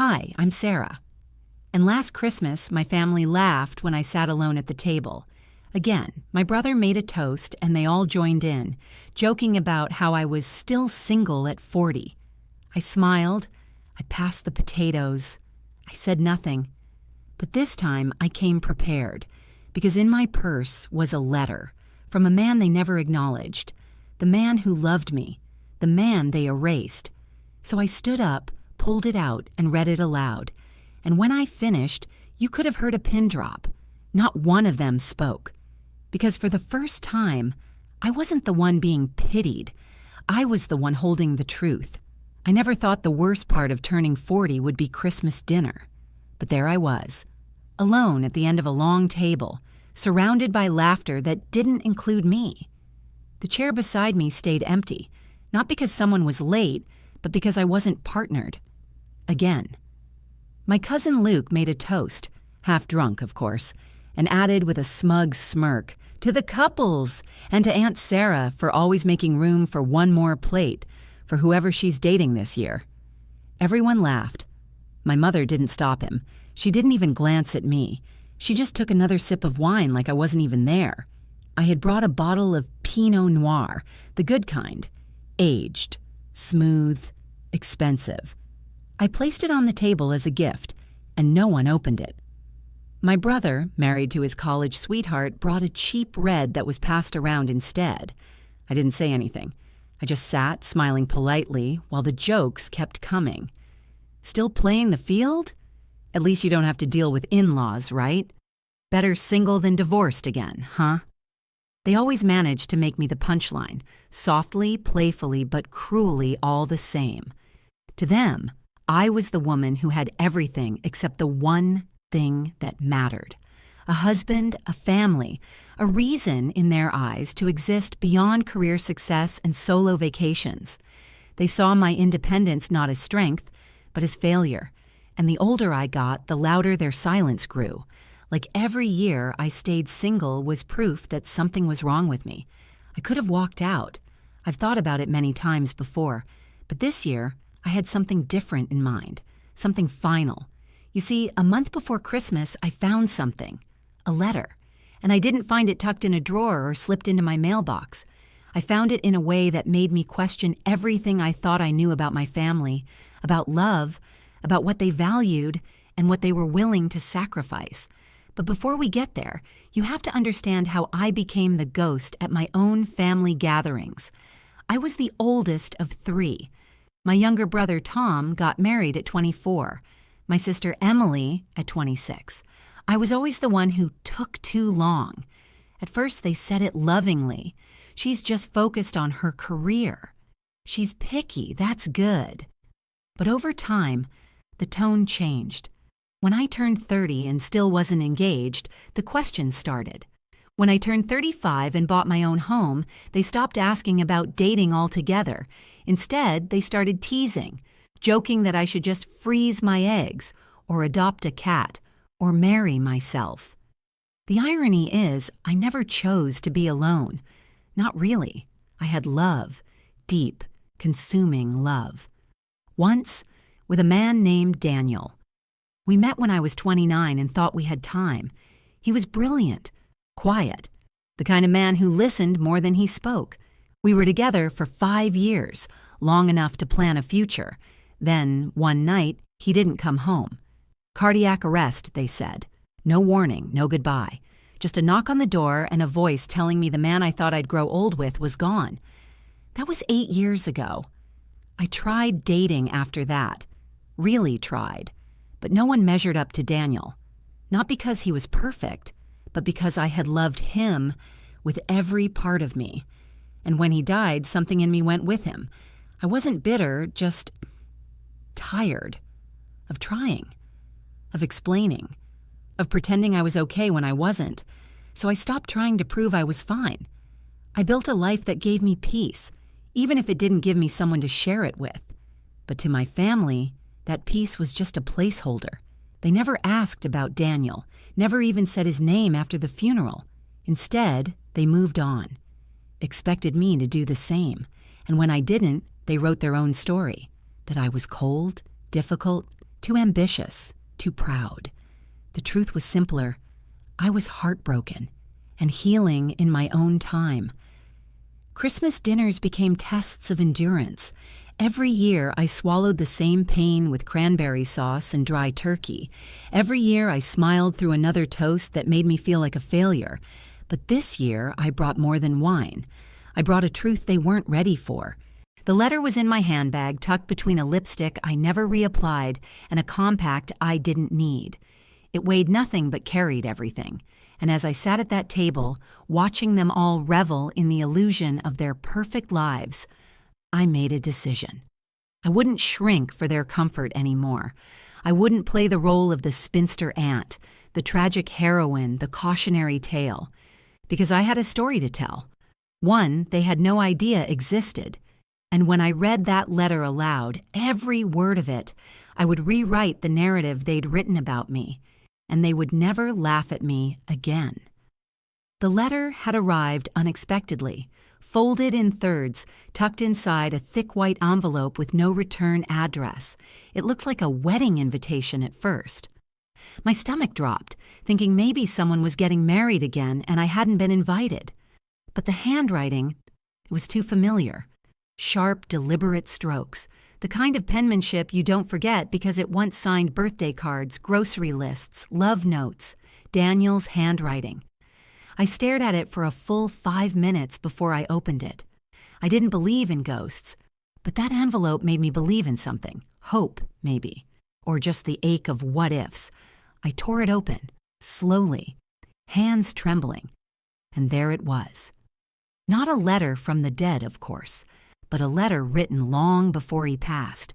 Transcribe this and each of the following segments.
Hi, I'm Sarah. And last Christmas, my family laughed when I sat alone at the table. Again, my brother made a toast and they all joined in, joking about how I was still single at 40. I smiled. I passed the potatoes. I said nothing. But this time I came prepared, because in my purse was a letter from a man they never acknowledged, the man who loved me, the man they erased. So I stood up, pulled it out, and read it aloud. And when I finished, you could have heard a pin drop. Not one of them spoke. Because for the first time, I wasn't the one being pitied. I was the one holding the truth. I never thought the worst part of turning 40 would be Christmas dinner. But there I was, alone at the end of a long table, surrounded by laughter that didn't include me. The chair beside me stayed empty, not because someone was late, but because I wasn't partnered. Again. My cousin Luke made a toast, half drunk, of course, and added with a smug smirk, "To the couples, and to Aunt Sarah for always making room for one more plate for whoever she's dating this year." Everyone laughed. My mother didn't stop him. She didn't even glance at me. She just took another sip of wine like I wasn't even there. I had brought a bottle of Pinot Noir, the good kind, aged, smooth, expensive. I placed it on the table as a gift, and no one opened it. My brother, married to his college sweetheart, brought a cheap red that was passed around instead. I didn't say anything. I just sat, smiling politely, while the jokes kept coming. Still playing the field? At least you don't have to deal with in-laws, right? Better single than divorced again, huh? They always managed to make me the punchline, softly, playfully, but cruelly all the same. To them, I was the woman who had everything except the one thing that mattered. A husband, a family, a reason in their eyes to exist beyond career success and solo vacations. They saw my independence not as strength, but as failure. And the older I got, the louder their silence grew. Like every year I stayed single was proof that something was wrong with me. I could have walked out. I've thought about it many times before. But this year, I had something different in mind, something final. You see, a month before Christmas, I found something, a letter. And I didn't find it tucked in a drawer or slipped into my mailbox. I found it in a way that made me question everything I thought I knew about my family, about love, about what they valued, and what they were willing to sacrifice. But before we get there, you have to understand how I became the ghost at my own family gatherings. I was the oldest of 3. My younger brother Tom got married at 24. My sister Emily at 26. I was always the one who took too long. At first they said it lovingly. She's just focused on her career. She's picky, that's good. But over time, the tone changed. When I turned 30 and still wasn't engaged, the questions started. When I turned 35 and bought my own home, they stopped asking about dating altogether. Instead, they started teasing, joking that I should just freeze my eggs, or adopt a cat, or marry myself. The irony is, I never chose to be alone. Not really. I had love, deep, consuming love. Once, with a man named Daniel. We met when I was 29 and thought we had time. He was brilliant, quiet, the kind of man who listened more than he spoke. We were together for 5 years, long enough to plan a future. Then, one night, he didn't come home. Cardiac arrest, they said. No warning, no goodbye. Just a knock on the door and a voice telling me the man I thought I'd grow old with was gone. That was 8 years ago. I tried dating after that. Really tried. But no one measured up to Daniel. Not because he was perfect, but because I had loved him with every part of me. And when he died, something in me went with him. I wasn't bitter, just tired of trying, of explaining, of pretending I was okay when I wasn't. So I stopped trying to prove I was fine. I built a life that gave me peace, even if it didn't give me someone to share it with. But to my family, that peace was just a placeholder. They never asked about Daniel, never even said his name after the funeral. Instead, they moved on, expected me to do the same. And when I didn't, they wrote their own story, that I was cold, difficult, too ambitious, too proud. The truth was simpler. I was heartbroken and healing in my own time. Christmas dinners became tests of endurance. Every year I swallowed the same pain with cranberry sauce and dry turkey. Every year I smiled through another toast that made me feel like a failure. But this year I brought more than wine. I brought a truth they weren't ready for. The letter was in my handbag, tucked between a lipstick I never reapplied and a compact I didn't need. It weighed nothing but carried everything. And as I sat at that table, watching them all revel in the illusion of their perfect lives, I made a decision. I wouldn't shrink for their comfort anymore. I wouldn't play the role of the spinster aunt, the tragic heroine, the cautionary tale. Because I had a story to tell. One they had no idea existed. And when I read that letter aloud, every word of it, I would rewrite the narrative they'd written about me, and they would never laugh at me again. The letter had arrived unexpectedly, folded in thirds, tucked inside a thick white envelope with no return address. It looked like a wedding invitation at first. My stomach dropped, thinking maybe someone was getting married again and I hadn't been invited. But the handwriting, it was too familiar. Sharp, deliberate strokes, the kind of penmanship you don't forget because it once signed birthday cards, grocery lists, love notes, Daniel's handwriting. I stared at it for a full 5 minutes before I opened it. I didn't believe in ghosts, but that envelope made me believe in something. Hope, maybe. Or just the ache of what-ifs. I tore it open, slowly, hands trembling. And there it was. Not a letter from the dead, of course, but a letter written long before he passed.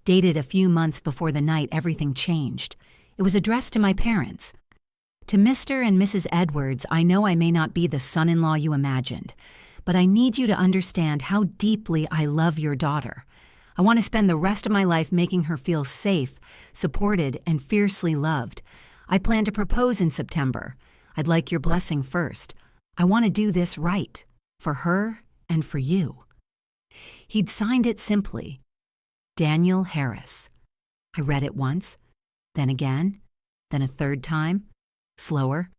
Dated a few months before the night everything changed. It was addressed to my parents. To Mr. and Mrs. Edwards, I know I may not be the son-in-law you imagined, but I need you to understand how deeply I love your daughter. I want to spend the rest of my life making her feel safe, supported, and fiercely loved. I plan to propose in September. I'd like your blessing first. I want to do this right, for her and for you. He'd signed it simply, Daniel Harris. I read it once, then again, then a third time, slower.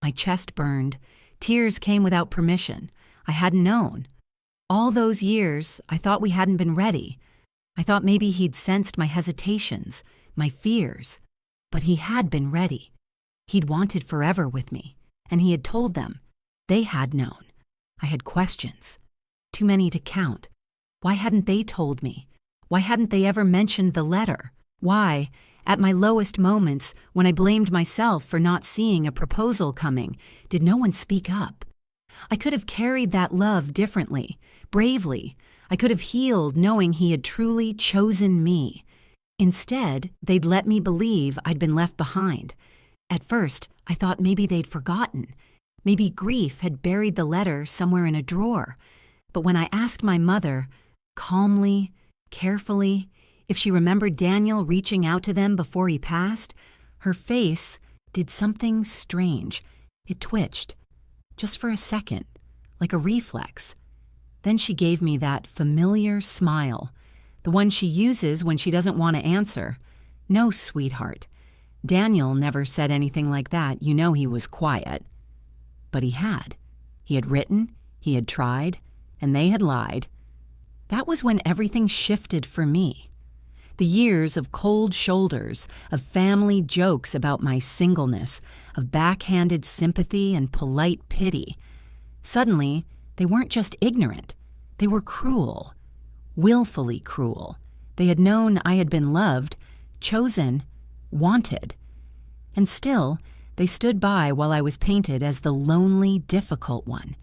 My chest burned. Tears came without permission. I hadn't known. All those years, I thought we hadn't been ready. I thought maybe he'd sensed my hesitations, my fears. But he had been ready. He'd wanted forever with me, and he had told them. They had known. I had questions. Too many to count. Why hadn't they told me? Why hadn't they ever mentioned the letter? Why, at my lowest moments, when I blamed myself for not seeing a proposal coming, did no one speak up? I could have carried that love differently, bravely. I could have healed knowing he had truly chosen me. Instead, they'd let me believe I'd been left behind. At first, I thought maybe they'd forgotten. Maybe grief had buried the letter somewhere in a drawer. But when I asked my mother, calmly, carefully, if she remembered Daniel reaching out to them before he passed, her face did something strange. It twitched, just for a second, like a reflex. Then she gave me that familiar smile, the one she uses when she doesn't want to answer. No, sweetheart. Daniel never said anything like that. You know he was quiet. But he had. He had written, he had tried, and they had lied. That was when everything shifted for me. The years of cold shoulders, of family jokes about my singleness, of backhanded sympathy and polite pity. Suddenly, they weren't just ignorant. They were cruel, willfully cruel. They had known I had been loved, chosen, wanted. And still, they stood by while I was painted as the lonely, difficult one.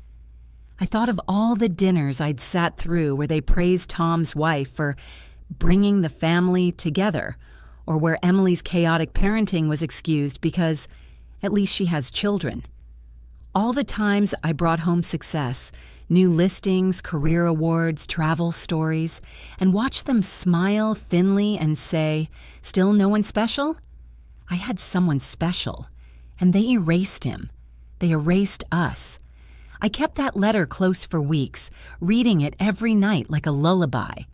I thought of all the dinners I'd sat through where they praised Tom's wife for bringing the family together, or where Emily's chaotic parenting was excused because at least she has children. All the times I brought home success, new listings, career awards, travel stories, and watched them smile thinly and say, "Still no one special?" I had someone special, and they erased him. They erased us. I kept that letter close for weeks, reading it every night like a lullaby.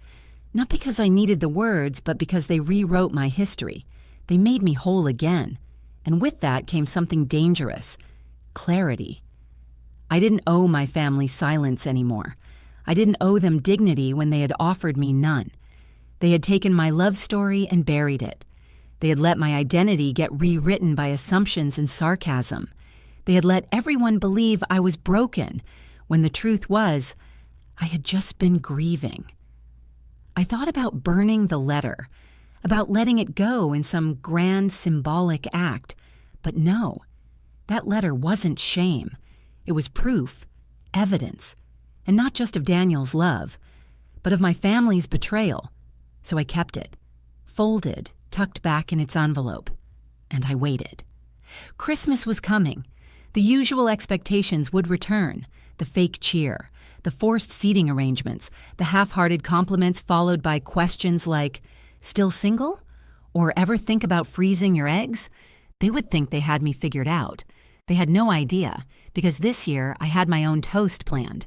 Not because I needed the words, but because they rewrote my history. They made me whole again. And with that came something dangerous: clarity. I didn't owe my family silence anymore. I didn't owe them dignity when they had offered me none. They had taken my love story and buried it. They had let my identity get rewritten by assumptions and sarcasm. They had let everyone believe I was broken, when the truth was, I had just been grieving. I thought about burning the letter, about letting it go in some grand symbolic act. But no, that letter wasn't shame. It was proof, evidence, and not just of Daniel's love, but of my family's betrayal. So I kept it, folded, tucked back in its envelope, and I waited. Christmas was coming. The usual expectations would return: the fake cheer, the forced seating arrangements, the half-hearted compliments followed by questions like, "Still single?" Or "Ever think about freezing your eggs?" They would think they had me figured out. They had no idea, because this year I had my own toast planned.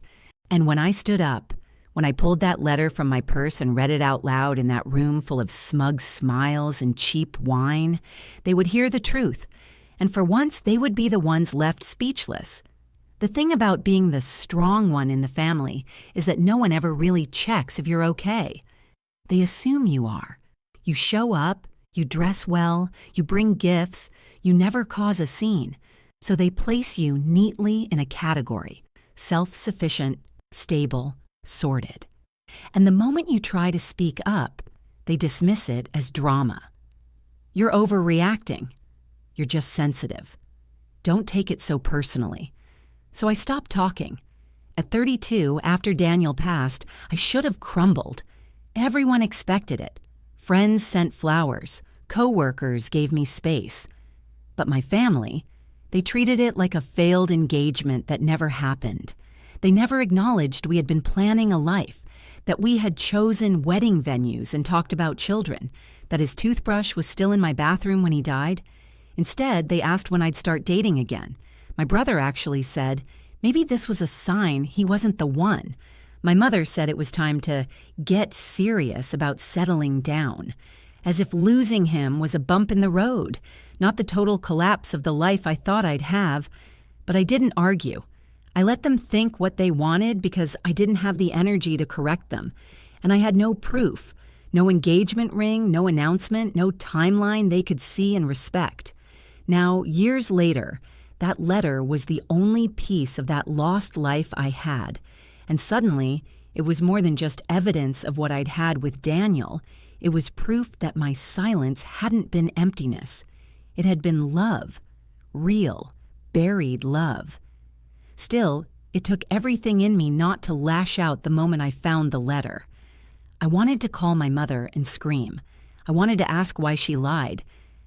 And when I stood up, when I pulled that letter from my purse and read it out loud in that room full of smug smiles and cheap wine, they would hear the truth. And for once, they would be the ones left speechless. The thing about being the strong one in the family is that no one ever really checks if you're okay. They assume you are. You show up, you dress well, you bring gifts, you never cause a scene. So they place you neatly in a category: self-sufficient, stable, sorted. And the moment you try to speak up, they dismiss it as drama. You're overreacting. You're just sensitive. Don't take it so personally. So I stopped talking. At 32, after Daniel passed, I should have crumbled. Everyone expected it. Friends sent flowers. Co-workers gave me space. But my family, they treated it like a failed engagement that never happened. They never acknowledged we had been planning a life, that we had chosen wedding venues and talked about children, that his toothbrush was still in my bathroom when he died. Instead, they asked when I'd start dating again. My brother actually said, maybe this was a sign he wasn't the one. My mother said it was time to get serious about settling down, as if losing him was a bump in the road, not the total collapse of the life I thought I'd have. But I didn't argue. I let them think what they wanted because I didn't have the energy to correct them. And I had no proof, no engagement ring, no announcement, no timeline they could see and respect. Now, years later, that letter was the only piece of that lost life I had. And suddenly, it was more than just evidence of what I'd had with Daniel. It was proof that my silence hadn't been emptiness. It had been love, real, buried love. Still, it took everything in me not to lash out the moment I found the letter. I wanted to call my mother and scream. I wanted to ask why she lied.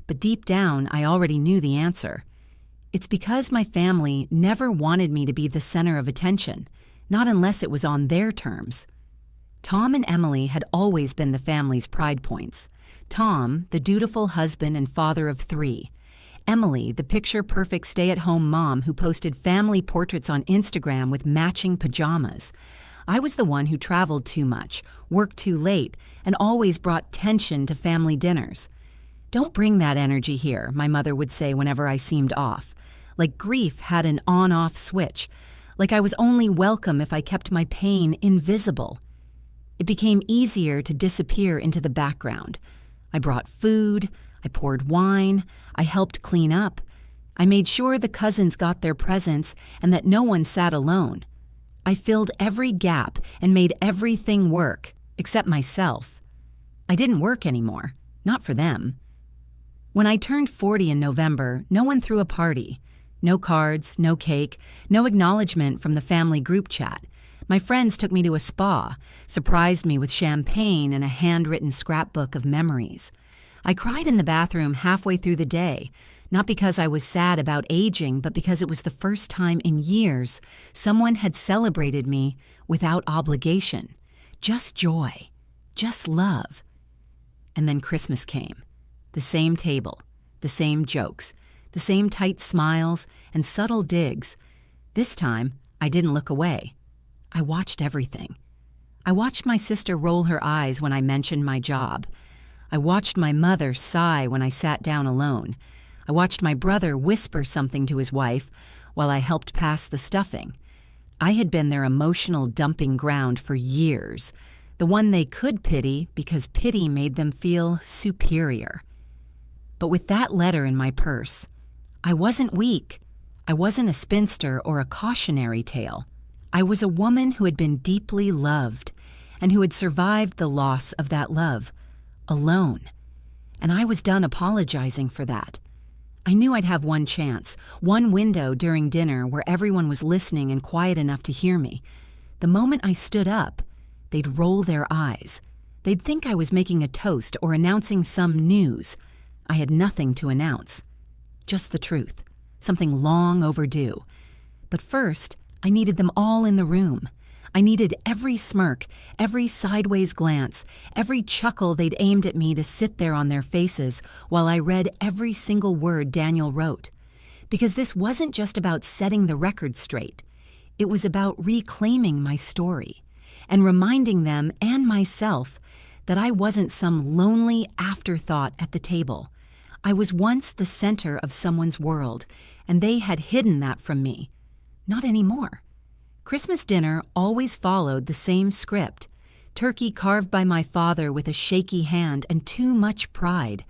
But deep down, I already knew the answer. It's because my family never wanted me to be the center of attention, not unless it was on their terms. Tom and Emily had always been the family's pride points. Tom, the dutiful husband and father of 3. Emily, the picture-perfect stay-at-home mom who posted family portraits on Instagram with matching pajamas. I was the one who traveled too much, worked too late, and always brought tension to family dinners. "Don't bring that energy here," my mother would say whenever I seemed off. Like grief had an on-off switch. Like I was only welcome if I kept my pain invisible. It became easier to disappear into the background. I brought food, I poured wine, I helped clean up. I made sure the cousins got their presents and that no one sat alone. I filled every gap and made everything work, except myself. I didn't work anymore, not for them. When I turned 40 in November, no one threw a party. No cards, no cake, no acknowledgement from the family group chat. My friends took me to a spa, surprised me with champagne and a handwritten scrapbook of memories. I cried in the bathroom halfway through the day, not because I was sad about aging, but because it was the first time in years someone had celebrated me without obligation. Just joy, just love. And then Christmas came. The same table, the same jokes, the same tight smiles and subtle digs. This time, I didn't look away. I watched everything. I watched my sister roll her eyes when I mentioned my job. I watched my mother sigh when I sat down alone. I watched my brother whisper something to his wife while I helped pass the stuffing. I had been their emotional dumping ground for years, the one they could pity because pity made them feel superior. But with that letter in my purse, I wasn't weak. I wasn't a spinster or a cautionary tale. I was a woman who had been deeply loved and who had survived the loss of that love, alone. And I was done apologizing for that. I knew I'd have one chance, one window during dinner where everyone was listening and quiet enough to hear me. The moment I stood up, they'd roll their eyes. They'd think I was making a toast or announcing some news. I had nothing to announce. Just the truth, something long overdue. But first, I needed them all in the room. I needed every smirk, every sideways glance, every chuckle they'd aimed at me to sit there on their faces while I read every single word Daniel wrote. Because this wasn't just about setting the record straight. It was about reclaiming my story and reminding them and myself that I wasn't some lonely afterthought at the table. I was once the center of someone's world, and they had hidden that from me. Not anymore. Christmas dinner always followed the same script. Turkey carved by my father with a shaky hand and too much pride.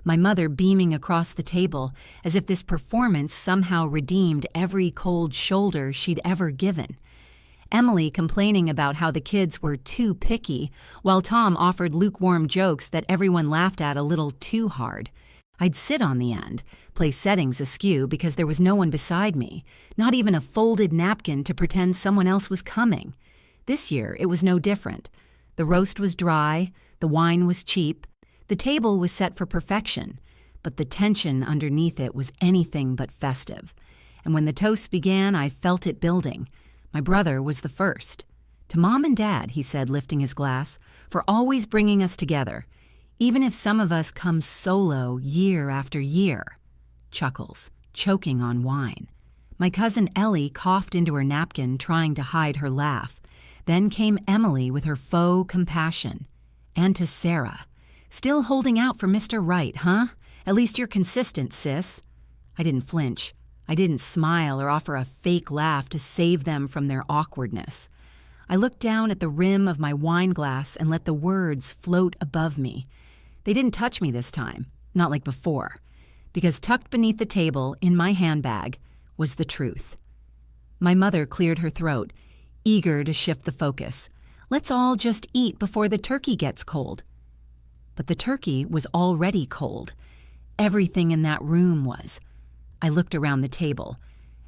My mother beaming across the table as if this performance somehow redeemed every cold shoulder she'd ever given. Emily complaining about how the kids were too picky, while Tom offered lukewarm jokes that everyone laughed at a little too hard. I'd sit on the end, play settings askew because there was no one beside me, not even a folded napkin to pretend someone else was coming. This year, it was no different. The roast was dry, the wine was cheap, the table was set for perfection, but the tension underneath it was anything but festive. And when the toasts began, I felt it building. My brother was the first. To Mom and Dad, he said, lifting his glass, for always bringing us together. Even if some of us come solo year after year. Chuckles, choking on wine. My cousin Ellie coughed into her napkin, trying to hide her laugh. Then came Emily with her faux compassion. And to Sarah. Still holding out for Mr. Right, huh? At least you're consistent, sis. I didn't flinch. I didn't smile or offer a fake laugh to save them from their awkwardness. I looked down at the rim of my wine glass and let the words float above me. They didn't touch me this time, not like before, because tucked beneath the table in my handbag was the truth. My mother cleared her throat, eager to shift the focus. Let's all just eat before the turkey gets cold. But the turkey was already cold. Everything in that room was. I looked around the table,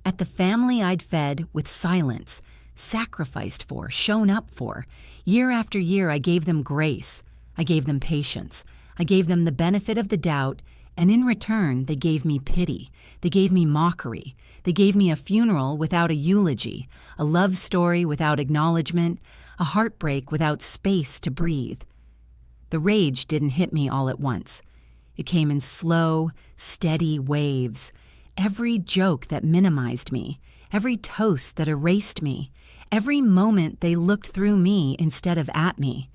at the family I'd fed with silence, sacrificed for, shown up for. Year after year, I gave them grace. I gave them patience. I gave them the benefit of the doubt, and in return, they gave me pity. They gave me mockery. They gave me a funeral without a eulogy, a love story without acknowledgement, a heartbreak without space to breathe. The rage didn't hit me all at once. It came in slow, steady waves. Every joke that minimized me, every toast that erased me, every moment they looked through me instead of at me.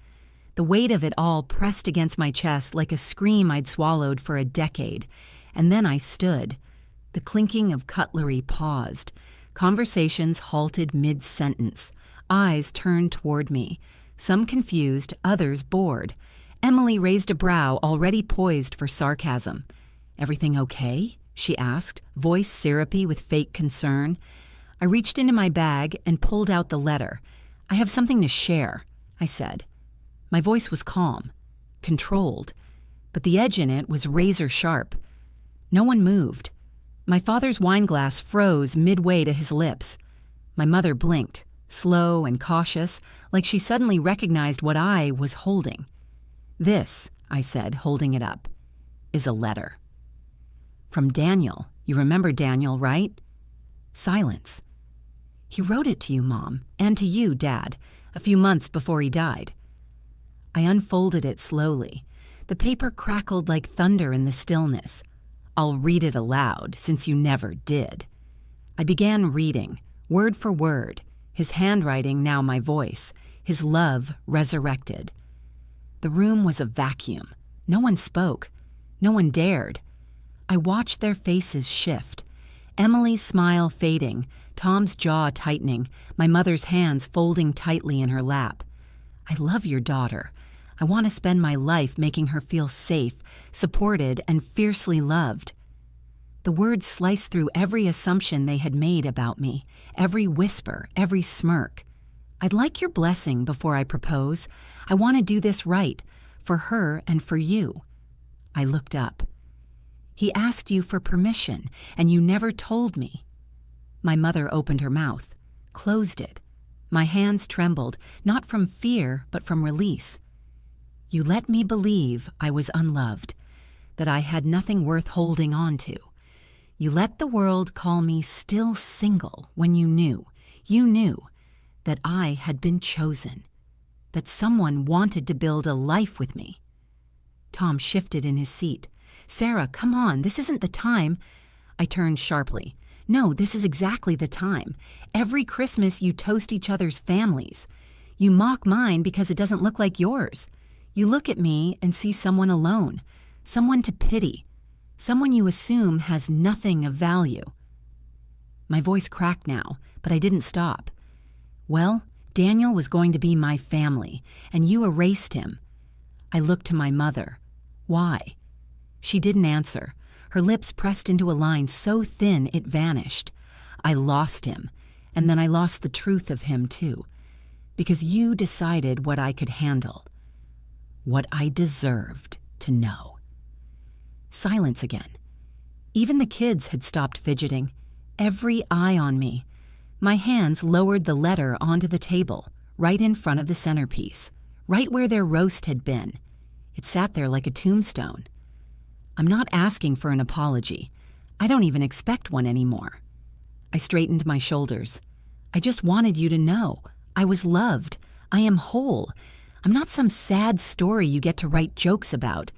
The weight of it all pressed against my chest like a scream I'd swallowed for a decade. And then I stood. The clinking of cutlery paused. Conversations halted mid-sentence. Eyes turned toward me. Some confused, others bored. Emily raised a brow already poised for sarcasm. "Everything okay?" she asked, voice syrupy with fake concern. I reached into my bag and pulled out the letter. "I have something to share," I said. My voice was calm, controlled, but the edge in it was razor sharp. No one moved. My father's wine glass froze midway to his lips. My mother blinked, slow and cautious, like she suddenly recognized what I was holding. "This," I said, holding it up, "is a letter." "From Daniel. You remember Daniel, right?" Silence. "He wrote it to you, Mom, and to you, Dad, a few months before he died." I unfolded it slowly. The paper crackled like thunder in the stillness. "I'll read it aloud, since you never did." I began reading, word for word, his handwriting now my voice, his love resurrected. The room was a vacuum. No one spoke. No one dared. I watched their faces shift. Emily's smile fading, Tom's jaw tightening, my mother's hands folding tightly in her lap. I love your daughter. I want to spend my life making her feel safe, supported, and fiercely loved. The words sliced through every assumption they had made about me, every whisper, every smirk. I'd like your blessing before I propose. I want to do this right, for her and for you. I looked up. He asked you for permission, and you never told me. My mother opened her mouth, closed it. My hands trembled, not from fear, but from release. You let me believe I was unloved, that I had nothing worth holding on to. You let the world call me still single when you knew that I had been chosen, that someone wanted to build a life with me. Tom shifted in his seat. Sarah, come on, this isn't the time. I turned sharply. No, this is exactly the time. Every Christmas you toast each other's families. You mock mine because it doesn't look like yours. You look at me and see someone alone, someone to pity, someone you assume has nothing of value. My voice cracked now, but I didn't stop. Well, Daniel was going to be my family, and you erased him. I looked to my mother. Why? She didn't answer. Her lips pressed into a line so thin it vanished. I lost him, and then I lost the truth of him too, because you decided what I could handle, what I deserved to know. Silence again. Even the kids had stopped fidgeting, every eye on me. My hands lowered the letter onto the table, right in front of the centerpiece, right where their roast had been. It sat there like a tombstone. I'm not asking for an apology. I don't even expect one anymore. I straightened my shoulders. I just wanted you to know. I was loved. I am whole. I'm not some sad story you get to write jokes about.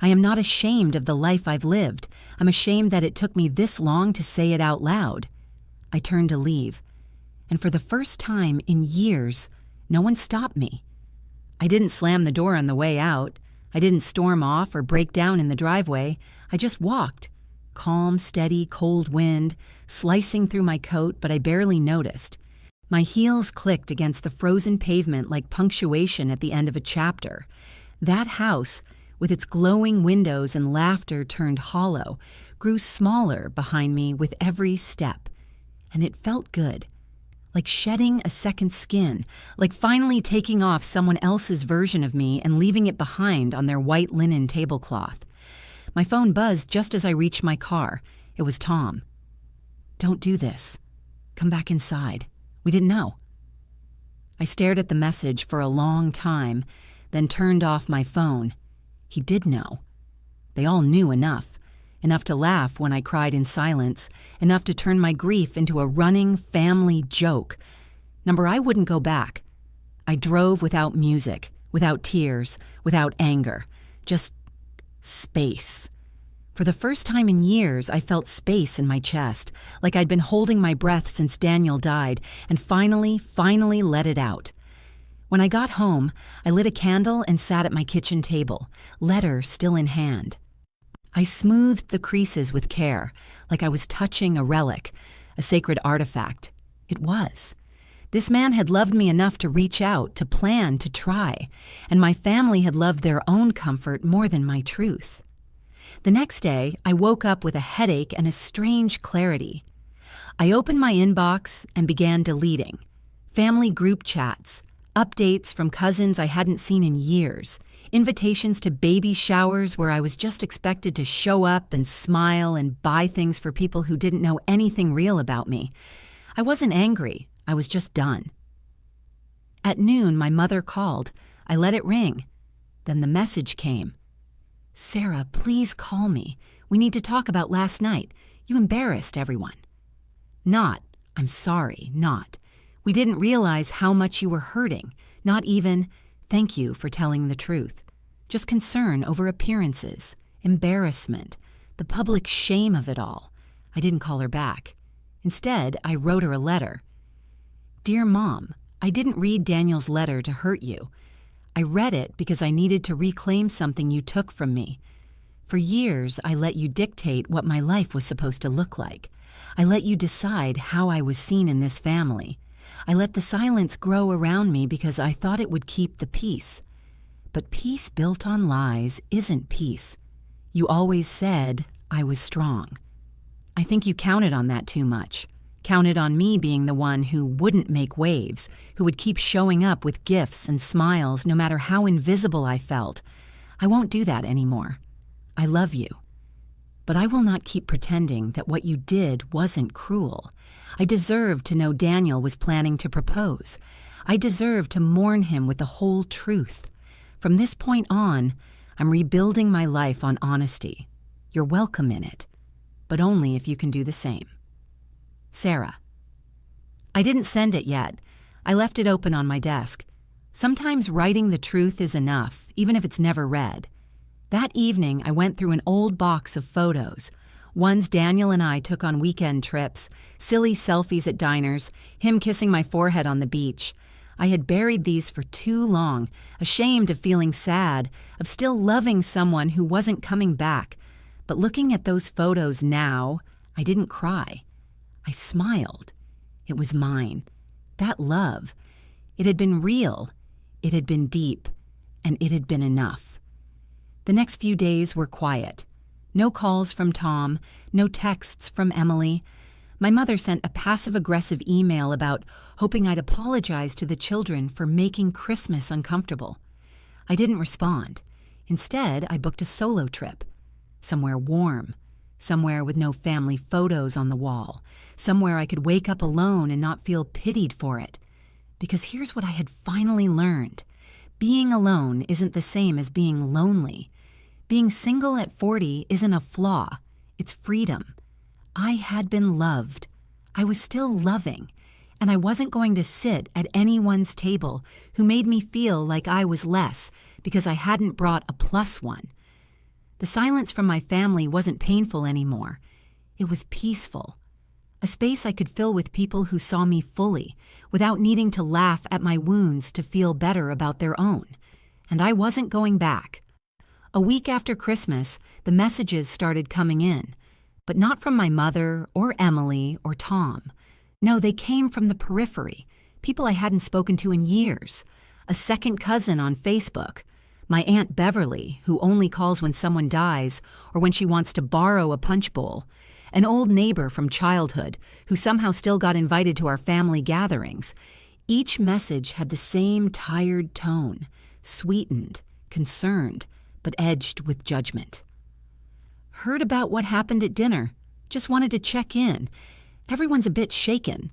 I am not ashamed of the life I've lived. I'm ashamed that it took me this long to say it out loud. I turned to leave, and for the first time in years, no one stopped me. I didn't slam the door on the way out. I didn't storm off or break down in the driveway. I just walked. Calm, steady, cold wind, slicing through my coat, but I barely noticed. My heels clicked against the frozen pavement like punctuation at the end of a chapter. That house, with its glowing windows and laughter turned hollow, grew smaller behind me with every step. And it felt good. Like shedding a second skin, like finally taking off someone else's version of me and leaving it behind on their white linen tablecloth. My phone buzzed just as I reached my car. It was Tom. Don't do this. Come back inside. We didn't know. I stared at the message for a long time, then turned off my phone. He did know. They all knew enough to laugh when I cried in silence, enough to turn my grief into a running family joke. I wouldn't go back. I drove without music, without tears, without anger. Just space. For the first time in years, I felt space in my chest, like I'd been holding my breath since Daniel died, and finally let it out. When I got home, I lit a candle and sat at my kitchen table, letter still in hand. I smoothed the creases with care, like I was touching a relic, a sacred artifact. It was. This man had loved me enough to reach out, to plan, to try, and my family had loved their own comfort more than my truth. The next day, I woke up with a headache and a strange clarity. I opened my inbox and began deleting. Family group chats, updates from cousins I hadn't seen in years, invitations to baby showers where I was just expected to show up and smile and buy things for people who didn't know anything real about me. I wasn't angry. I was just done. At noon, my mother called. I let it ring. Then the message came. Sarah, please call me. We need to talk about last night. You embarrassed everyone. Not, I'm sorry, not. We didn't realize how much you were hurting. Not even, thank you for telling the truth. Just concern over appearances, embarrassment, the public shame of it all. I didn't call her back. Instead, I wrote her a letter. Dear Mom, I didn't read Daniel's letter to hurt you. I read it because I needed to reclaim something you took from me. For years, I let you dictate what my life was supposed to look like. I let you decide how I was seen in this family. I let the silence grow around me because I thought it would keep the peace. But peace built on lies isn't peace. You always said I was strong. I think you counted on that too much. Counted on me being the one who wouldn't make waves, who would keep showing up with gifts and smiles no matter how invisible I felt. I won't do that anymore. I love you. But I will not keep pretending that what you did wasn't cruel. I deserve to know Daniel was planning to propose. I deserve to mourn him with the whole truth. From this point on, I'm rebuilding my life on honesty. You're welcome in it, but only if you can do the same. Sarah. I didn't send it yet. I left it open on my desk. Sometimes writing the truth is enough, even if it's never read. That evening, I went through an old box of photos. Ones Daniel and I took on weekend trips, silly selfies at diners, him kissing my forehead on the beach. I had buried these for too long, ashamed of feeling sad, of still loving someone who wasn't coming back. But looking at those photos now, I didn't cry. I smiled. It was mine. That love. It had been real. It had been deep. And it had been enough. The next few days were quiet. No calls from Tom, no texts from Emily. My mother sent a passive-aggressive email about hoping I'd apologize to the children for making Christmas uncomfortable. I didn't respond. Instead, I booked a solo trip. Somewhere warm. Somewhere with no family photos on the wall. Somewhere I could wake up alone and not feel pitied for it. Because here's what I had finally learned. Being alone isn't the same as being lonely. Being single at 40 isn't a flaw. It's freedom. I had been loved. I was still loving. And I wasn't going to sit at anyone's table who made me feel like I was less because I hadn't brought a plus one. The silence from my family wasn't painful anymore. It was peaceful. A space I could fill with people who saw me fully, without needing to laugh at my wounds to feel better about their own. And I wasn't going back. A week after Christmas, the messages started coming in, but not from my mother or Emily or Tom. No, they came from the periphery, people I hadn't spoken to in years. A second cousin on Facebook. My Aunt Beverly, who only calls when someone dies or when she wants to borrow a punch bowl. An old neighbor from childhood who somehow still got invited to our family gatherings. Each message had the same tired tone, sweetened, concerned, but edged with judgment. Heard about what happened at dinner. Just wanted to check in. Everyone's a bit shaken.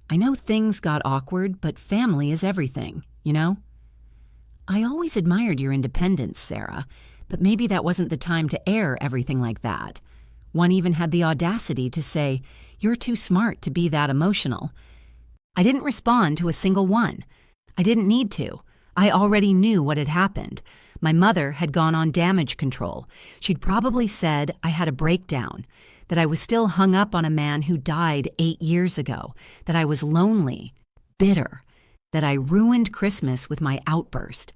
I know things got awkward, but family is everything, you know? I always admired your independence, Sarah, but maybe that wasn't the time to air everything like that. One even had the audacity to say, "You're too smart to be that emotional." I didn't respond to a single one. I didn't need to. I already knew what had happened. My mother had gone on damage control. She'd probably said I had a breakdown, that I was still hung up on a man who died 8 years ago, that I was lonely, bitter, that I ruined Christmas with my outburst.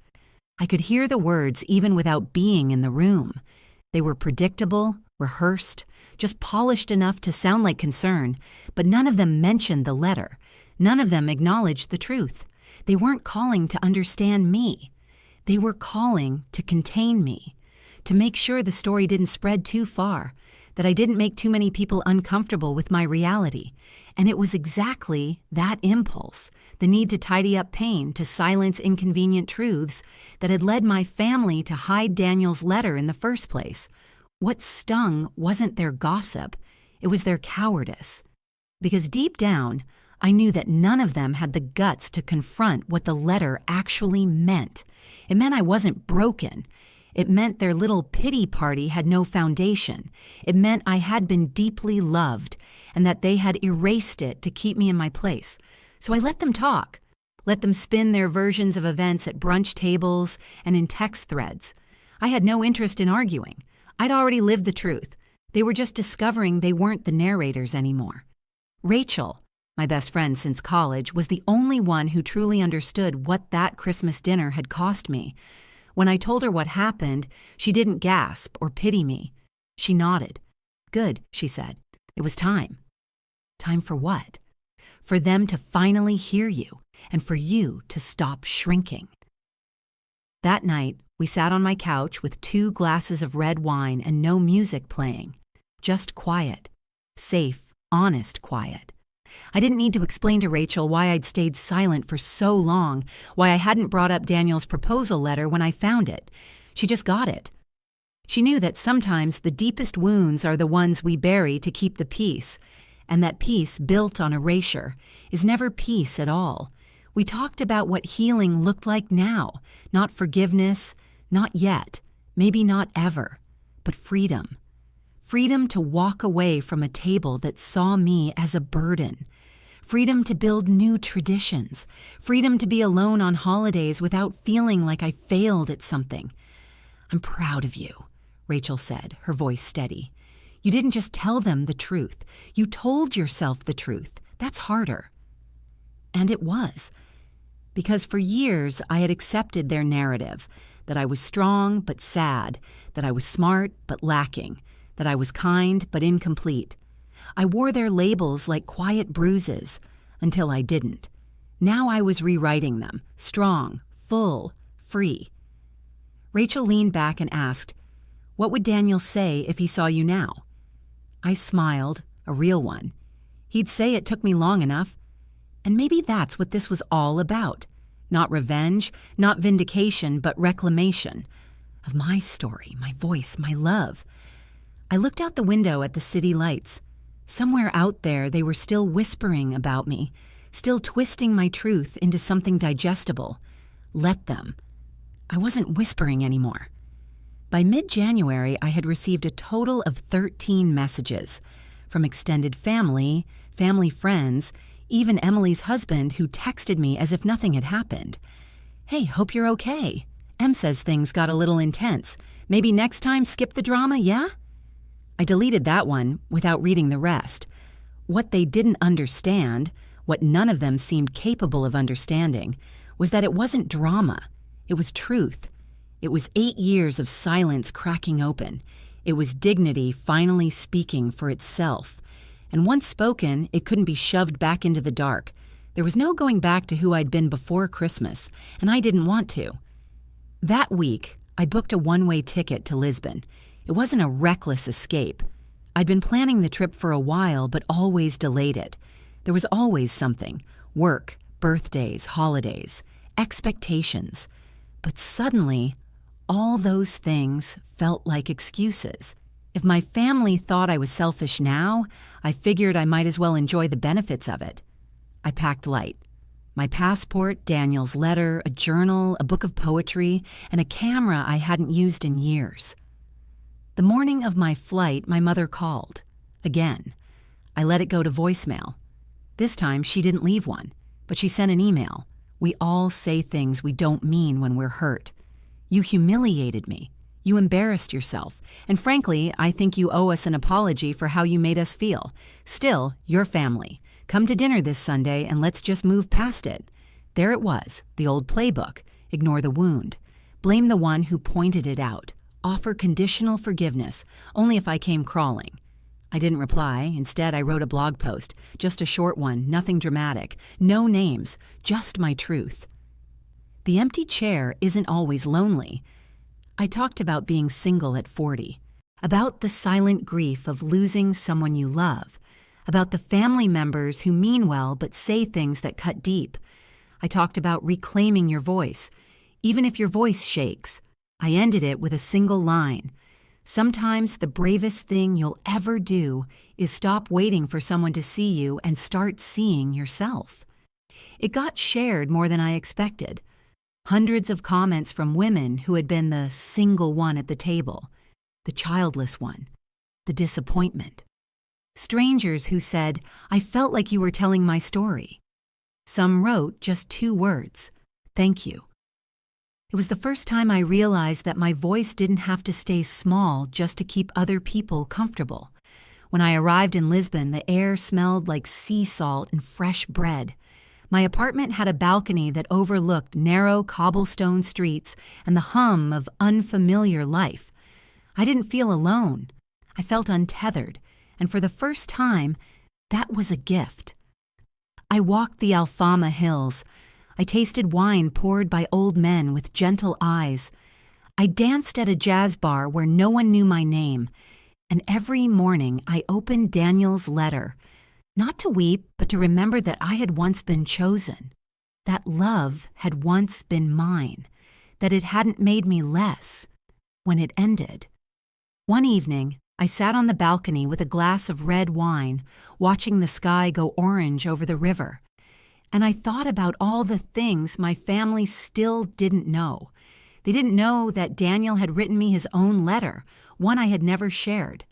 I could hear the words even without being in the room. They were predictable, rehearsed, just polished enough to sound like concern, but none of them mentioned the letter. None of them acknowledged the truth. They weren't calling to understand me. They were calling to contain me, to make sure the story didn't spread too far, that I didn't make too many people uncomfortable with my reality. And it was exactly that impulse, the need to tidy up pain, to silence inconvenient truths, that had led my family to hide Daniel's letter in the first place. What stung wasn't their gossip, it was their cowardice. Because deep down, I knew that none of them had the guts to confront what the letter actually meant. It meant I wasn't broken. It meant their little pity party had no foundation. It meant I had been deeply loved and that they had erased it to keep me in my place. So I let them talk, let them spin their versions of events at brunch tables and in text threads. I had no interest in arguing. I'd already lived the truth. They were just discovering they weren't the narrators anymore. Rachel, my best friend since college, was the only one who truly understood what that Christmas dinner had cost me. When I told her what happened, she didn't gasp or pity me. She nodded. "Good," she said. "It was time." Time for what? For them to finally hear you, and for you to stop shrinking. That night, we sat on my couch with 2 glasses of red wine and no music playing. Just quiet. Safe, honest quiet. I didn't need to explain to Rachel why I'd stayed silent for so long, why I hadn't brought up Daniel's proposal letter when I found it. She just got it. She knew that sometimes the deepest wounds are the ones we bury to keep the peace, and that peace built on erasure is never peace at all. We talked about what healing looked like now, not forgiveness, not yet, maybe not ever, but freedom. Freedom to walk away from a table that saw me as a burden. Freedom to build new traditions. Freedom to be alone on holidays without feeling like I failed at something. "I'm proud of you," Rachel said, her voice steady. "You didn't just tell them the truth. You told yourself the truth. That's harder." And it was. Because for years I had accepted their narrative, that I was strong but sad, that I was smart but lacking, that I was kind but incomplete. I wore their labels like quiet bruises, until I didn't. Now I was rewriting them, strong, full, free. Rachel leaned back and asked, "What would Daniel say if he saw you now?" I smiled, a real one. He'd say it took me long enough. And maybe that's what this was all about. Not revenge, not vindication, but reclamation. Of my story, my voice, my love. I looked out the window at the city lights. Somewhere out there, they were still whispering about me, still twisting my truth into something digestible. Let them. I wasn't whispering anymore. By mid-January, I had received a total of 13 messages. From extended family, family friends, even Emily's husband, who texted me as if nothing had happened. "Hey, hope you're okay. Em says things got a little intense. Maybe next time skip the drama, yeah?" I deleted that one without reading the rest. What they didn't understand, what none of them seemed capable of understanding, was that it wasn't drama. It was truth. It was 8 years of silence cracking open. It was dignity finally speaking for itself. And once spoken, it couldn't be shoved back into the dark. There was no going back to who I'd been before Christmas, and I didn't want to. That week, I booked a one-way ticket to Lisbon. It wasn't a reckless escape. I'd been planning the trip for a while, but always delayed it. There was always something: work, birthdays, holidays, expectations. But suddenly, all those things felt like excuses. If my family thought I was selfish now, I figured I might as well enjoy the benefits of it. I packed light. My passport, Daniel's letter, a journal, a book of poetry, and a camera I hadn't used in years. The morning of my flight, my mother called. Again. I let it go to voicemail. This time, she didn't leave one, but she sent an email. "We all say things we don't mean when we're hurt. You humiliated me. You embarrassed yourself, and frankly, I think you owe us an apology for how you made us feel. Still, you're family. Come to dinner this Sunday and let's just move past it." There it was, the old playbook. Ignore the wound. Blame the one who pointed it out. Offer conditional forgiveness, only if I came crawling. I didn't reply. Instead, I wrote a blog post, just a short one, nothing dramatic, no names, just my truth. The empty chair isn't always lonely. I talked about being single at 40, about the silent grief of losing someone you love, about the family members who mean well but say things that cut deep. I talked about reclaiming your voice, even if your voice shakes. I ended it with a single line. Sometimes the bravest thing you'll ever do is stop waiting for someone to see you and start seeing yourself. It got shared more than I expected. Hundreds of comments from women who had been the single one at the table, the childless one, the disappointment. Strangers who said, "I felt like you were telling my story." Some wrote just 2 words, "Thank you." It was the first time I realized that my voice didn't have to stay small just to keep other people comfortable. When I arrived in Lisbon, the air smelled like sea salt and fresh bread. My apartment had a balcony that overlooked narrow cobblestone streets and the hum of unfamiliar life. I didn't feel alone. I felt untethered, and for the first time, that was a gift. I walked the Alfama hills. I tasted wine poured by old men with gentle eyes. I danced at a jazz bar where no one knew my name. And every morning I opened Daniel's letter, not to weep, but to remember that I had once been chosen, that love had once been mine, that it hadn't made me less when it ended. One evening, I sat on the balcony with a glass of red wine, watching the sky go orange over the river. And I thought about all the things my family still didn't know. They didn't know that Daniel had written me his own letter, one I had never shared.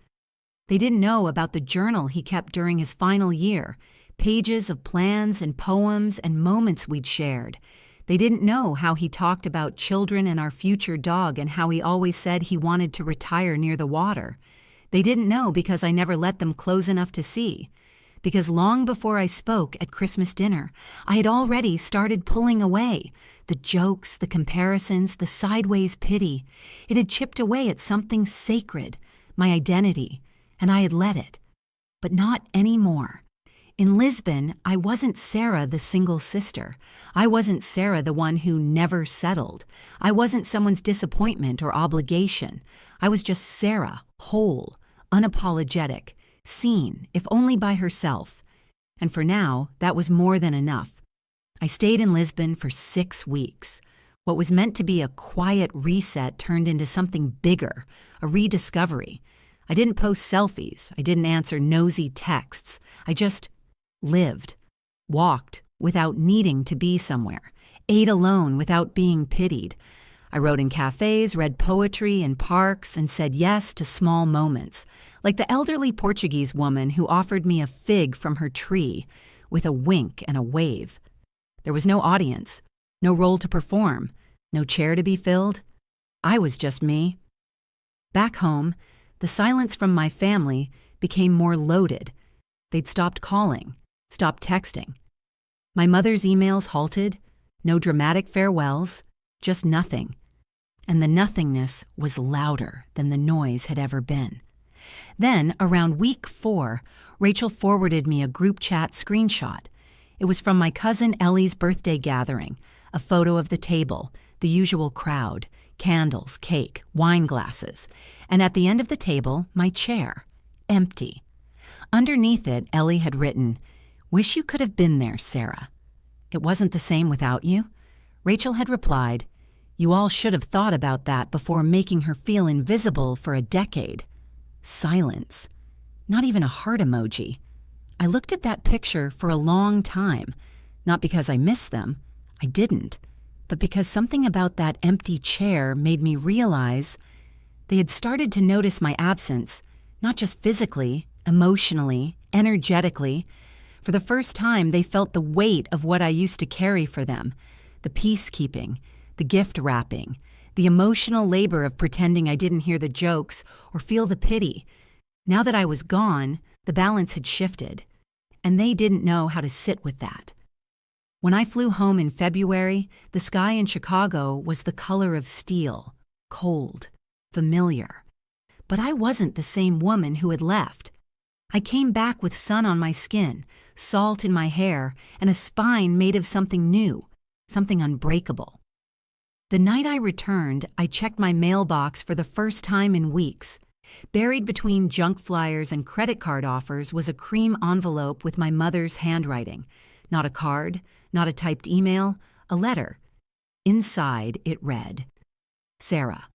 They didn't know about the journal he kept during his final year, pages of plans and poems and moments we'd shared. They didn't know how he talked about children and our future dog and how he always said he wanted to retire near the water. They didn't know because I never let them close enough to see. Because long before I spoke at Christmas dinner, I had already started pulling away. The jokes, the comparisons, the sideways pity. It had chipped away at something sacred, my identity, and I had let it. But not anymore. In Lisbon, I wasn't Sarah, the single sister. I wasn't Sarah, the one who never settled. I wasn't someone's disappointment or obligation. I was just Sarah, whole, unapologetic, seen, if only by herself. And for now, that was more than enough. I stayed in Lisbon for 6 weeks. What was meant to be a quiet reset turned into something bigger, a rediscovery. I didn't post selfies. I didn't answer nosy texts. I just lived, walked without needing to be somewhere, ate alone without being pitied. I wrote in cafes, read poetry in parks, and said yes to small moments, like the elderly Portuguese woman who offered me a fig from her tree with a wink and a wave. There was no audience, no role to perform, no chair to be filled. I was just me. Back home, the silence from my family became more loaded. They'd stopped calling, stopped texting. My mother's emails halted, no dramatic farewells, just nothing. And the nothingness was louder than the noise had ever been. Then, around week 4, Rachel forwarded me a group chat screenshot. It was from my cousin Ellie's birthday gathering, a photo of the table, the usual crowd, candles, cake, wine glasses, and at the end of the table, my chair, empty. Underneath it, Ellie had written, "Wish you could have been there, Sarah. It wasn't the same without you." Rachel had replied, "You all should have thought about that before making her feel invisible for a decade." Silence. Not even a heart emoji. I looked at that picture for a long time, not because I missed them, I didn't, but because something about that empty chair made me realize they had started to notice my absence, not just physically, emotionally, energetically. For the first time, they felt the weight of what I used to carry for them, the peacekeeping, the gift wrapping, the emotional labor of pretending I didn't hear the jokes or feel the pity. Now that I was gone, the balance had shifted, and they didn't know how to sit with that. When I flew home in February, the sky in Chicago was the color of steel, cold, familiar. But I wasn't the same woman who had left. I came back with sun on my skin, salt in my hair, and a spine made of something new, something unbreakable. The night I returned, I checked my mailbox for the first time in weeks. Buried between junk flyers and credit card offers was a cream envelope with my mother's handwriting. Not a card, not a typed email, a letter. Inside it read, "Sarah,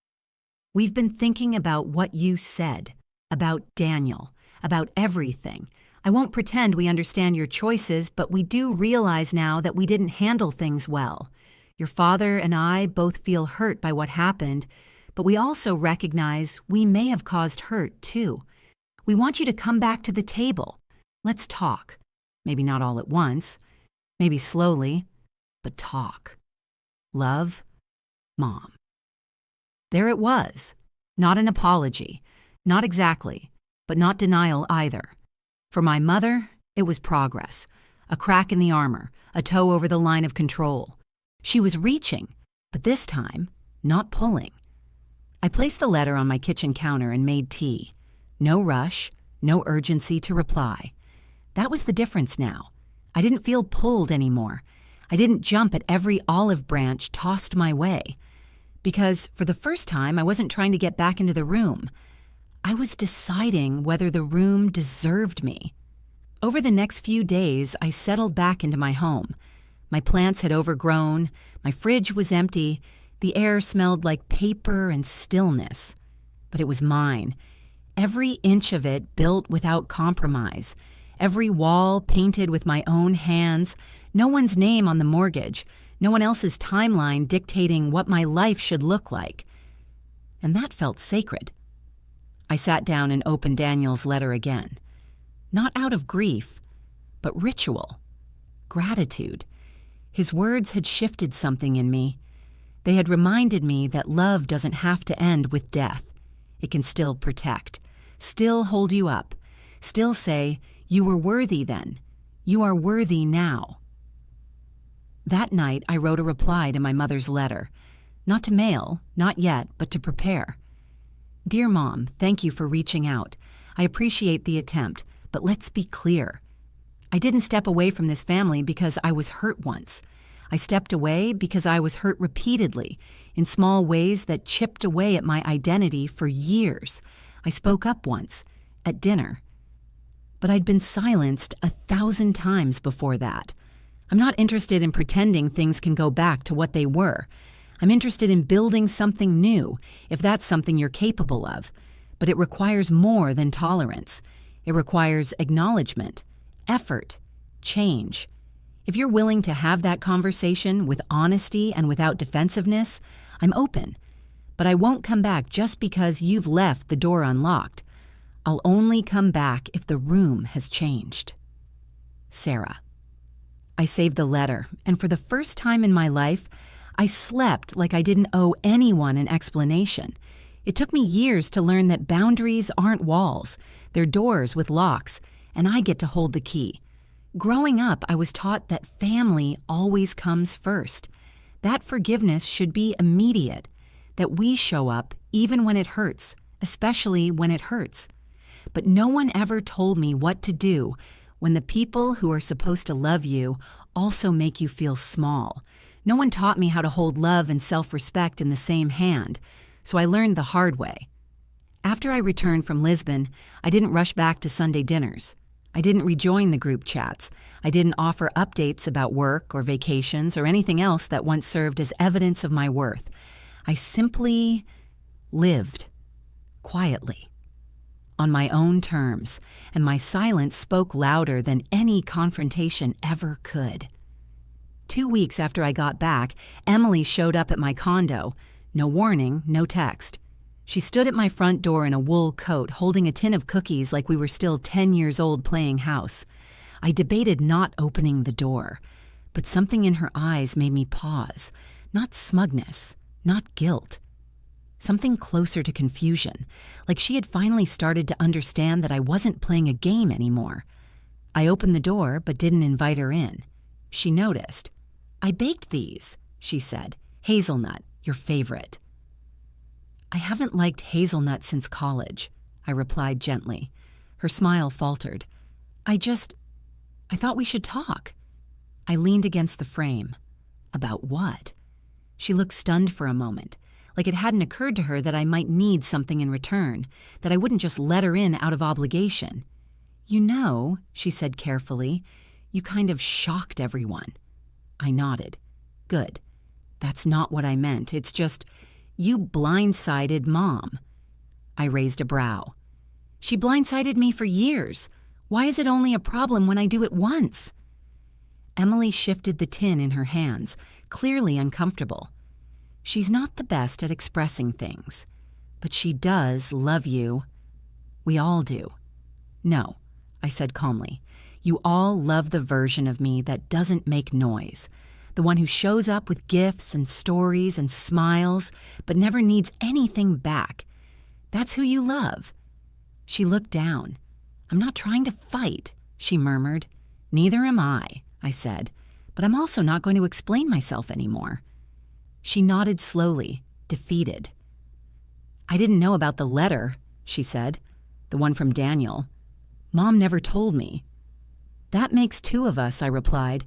we've been thinking about what you said, about Daniel, about everything. I won't pretend we understand your choices, but we do realize now that we didn't handle things well. Your father and I both feel hurt by what happened, but we also recognize we may have caused hurt, too. We want you to come back to the table. Let's talk. Maybe not all at once, maybe slowly, but talk. Love, Mom." There it was. Not an apology. Not exactly. but not denial either. For my mother, it was progress. A crack in the armor, a toe over the line of control. She was reaching, but this time, not pulling. I placed the letter on my kitchen counter and made tea. No rush, no urgency to reply. That was the difference now. I didn't feel pulled anymore. I didn't jump at every olive branch tossed my way. Because for the first time, I wasn't trying to get back into the room. I was deciding whether the room deserved me. Over the next few days, I settled back into my home. My plants had overgrown, my fridge was empty, the air smelled like paper and stillness. But it was mine. Every inch of it built without compromise. Every wall painted with my own hands. No one's name on the mortgage. No one else's timeline dictating what my life should look like. And that felt sacred. I sat down and opened Daniel's letter again. Not out of grief, but ritual. Gratitude. His words had shifted something in me. They had reminded me that love doesn't have to end with death. It can still protect, still hold you up, still say, "You were worthy then. You are worthy now." That night, I wrote a reply to my mother's letter. Not to mail, not yet, but to prepare. "Dear Mom, thank you for reaching out. I appreciate the attempt, but let's be clear. I didn't step away from this family because I was hurt once. I stepped away because I was hurt repeatedly, in small ways that chipped away at my identity for years. I spoke up once, at dinner. But I'd been silenced 1,000 times before that. I'm not interested in pretending things can go back to what they were. I'm interested in building something new, if that's something you're capable of. But it requires more than tolerance. It requires acknowledgement, effort, change. If you're willing to have that conversation with honesty and without defensiveness, I'm open. But I won't come back just because you've left the door unlocked. I'll only come back if the room has changed. Sarah. I saved the letter, and for the first time in my life, I slept like I didn't owe anyone an explanation. It took me years to learn that boundaries aren't walls, they're doors with locks, and I get to hold the key. Growing up, I was taught that family always comes first. That forgiveness should be immediate, that we show up even when it hurts, especially when it hurts. But no one ever told me what to do when the people who are supposed to love you also make you feel small. No one taught me how to hold love and self-respect in the same hand, so I learned the hard way. After I returned from Lisbon, I didn't rush back to Sunday dinners. I didn't rejoin the group chats. I didn't offer updates about work or vacations or anything else that once served as evidence of my worth. I simply lived, quietly, on my own terms, and my silence spoke louder than any confrontation ever could. 2 weeks after I got back, Emily showed up at my condo. No warning, no text. She stood at my front door in a wool coat, holding a tin of cookies like we were still 10 years old playing house. I debated not opening the door, but something in her eyes made me pause. Not smugness, not guilt. Something closer to confusion, like she had finally started to understand that I wasn't playing a game anymore. I opened the door but didn't invite her in. She noticed. "I baked these," she said. "Hazelnut, your favorite." "I haven't liked hazelnut since college," I replied gently. Her smile faltered. I thought we should talk." I leaned against the frame. About what? She looked stunned for a moment, like it hadn't occurred to her that I might need something in return, that I wouldn't just let her in out of obligation. "You know," she said carefully, "you kind of shocked everyone." I nodded. "Good. That's not what I meant. It's just, you blindsided Mom." I raised a brow. "She blindsided me for years. Why is it only a problem when I do it once?" Emily shifted the tin in her hands, clearly uncomfortable. "She's not the best at expressing things, but she does love you. We all do." "No," I said calmly. "You all love the version of me that doesn't make noise. The one who shows up with gifts and stories and smiles, but never needs anything back. That's who you love. She looked down. "I'm not trying to fight," she murmured. "Neither am I said, "but I'm also not going to explain myself anymore." She nodded slowly, defeated. "I didn't know about the letter," she said. "The one from Daniel. Mom never told me." "That makes two of us," I replied.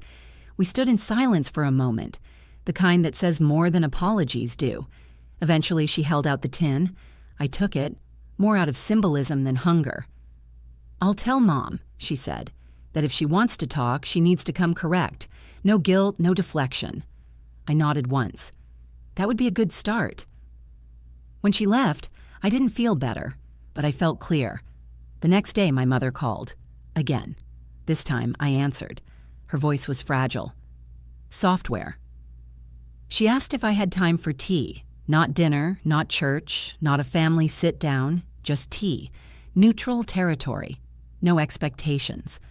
We stood in silence for a moment, the kind that says more than apologies do. Eventually she held out the tin. I took it, more out of symbolism than hunger. "I'll tell Mom," she said, "that if she wants to talk, she needs to come correct. No guilt, no deflection." I nodded once. That would be a good start. When she left, I didn't feel better, but I felt clear. The next day my mother called. Again. This time I answered. Her voice was fragile. "Software." She asked if I had time for tea. Not dinner, not church, not a family sit-down, just tea. Neutral territory. No expectations.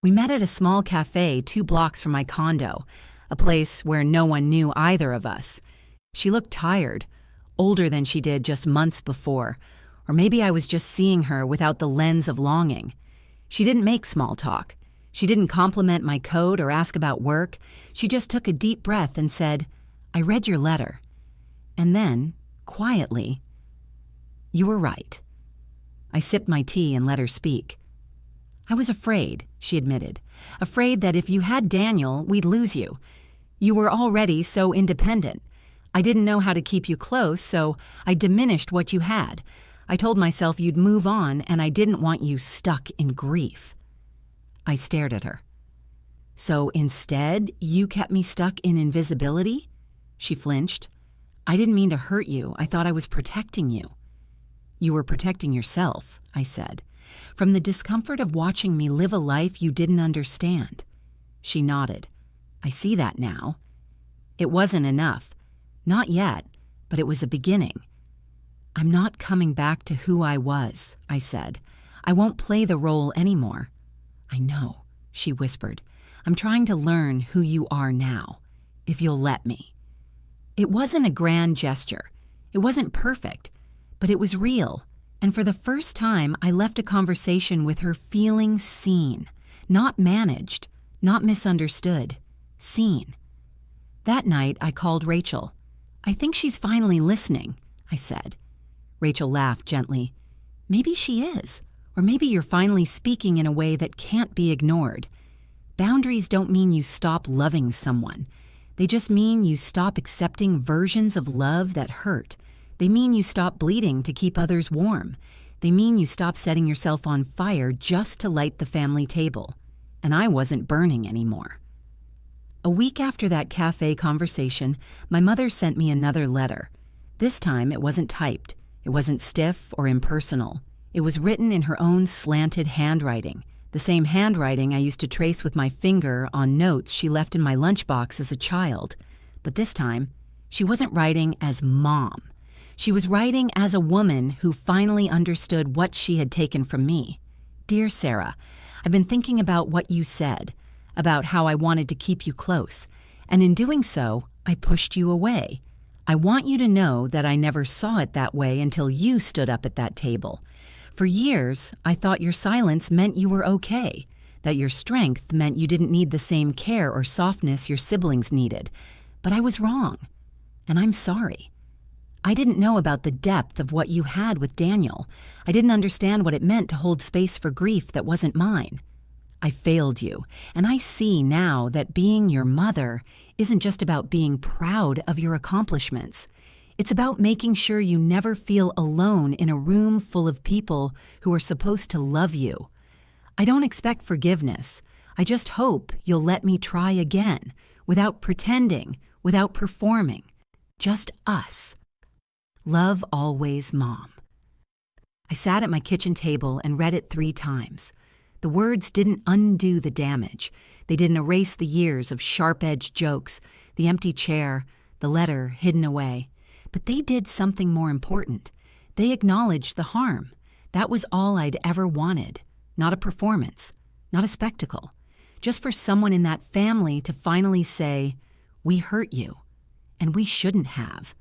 We met at a small cafe 2 blocks from my condo, a place where no one knew either of us. She looked tired, older than she did just months before, or maybe I was just seeing her without the lens of longing. She didn't make small talk. She didn't compliment my coat or ask about work. She just took a deep breath and said, "I read your letter." And then, quietly, "You were right." I sipped my tea and let her speak. "I was afraid," she admitted. "Afraid that if you had Daniel, we'd lose you. You were already so independent. I didn't know how to keep you close, so I diminished what you had. I told myself you'd move on, and I didn't want you stuck in grief." I stared at her. "So instead, you kept me stuck in invisibility?" She flinched. "I didn't mean to hurt you. I thought I was protecting you." "You were protecting yourself," I said, "from the discomfort of watching me live a life you didn't understand." She nodded. "I see that now." It wasn't enough. Not yet, but it was a beginning. "I'm not coming back to who I was," I said. "I won't play the role anymore." "I know," she whispered. "I'm trying to learn who you are now, if you'll let me." It wasn't a grand gesture. It wasn't perfect, but it was real. And for the first time, I left a conversation with her feeling seen, not managed, not misunderstood, seen. That night, I called Rachel. "I think she's finally listening," I said. Rachel laughed gently. "Maybe she is, or maybe you're finally speaking in a way that can't be ignored. Boundaries don't mean you stop loving someone. They just mean you stop accepting versions of love that hurt. They mean you stop bleeding to keep others warm. They mean you stop setting yourself on fire just to light the family table. And I wasn't burning anymore." A week after that cafe conversation, my mother sent me another letter. This time it wasn't typed. It wasn't stiff or impersonal. It was written in her own slanted handwriting, the same handwriting I used to trace with my finger on notes she left in my lunchbox as a child. But this time, she wasn't writing as Mom. She was writing as a woman who finally understood what she had taken from me. "Dear Sarah, I've been thinking about what you said, about how I wanted to keep you close, and in doing so, I pushed you away. I want you to know that I never saw it that way until you stood up at that table. For years, I thought your silence meant you were okay, that your strength meant you didn't need the same care or softness your siblings needed. But I was wrong, and I'm sorry. I didn't know about the depth of what you had with Daniel. I didn't understand what it meant to hold space for grief that wasn't mine. I failed you, and I see now that being your mother isn't just about being proud of your accomplishments. It's about making sure you never feel alone in a room full of people who are supposed to love you. I don't expect forgiveness. I just hope you'll let me try again, without pretending, without performing. Just us. Love always, Mom." I sat at my kitchen table and read it 3 times. The words didn't undo the damage. They didn't erase the years of sharp-edged jokes, the empty chair, the letter hidden away. But they did something more important. They acknowledged the harm. That was all I'd ever wanted. Not a performance, not a spectacle. Just for someone in that family to finally say, "We hurt you, and we shouldn't have."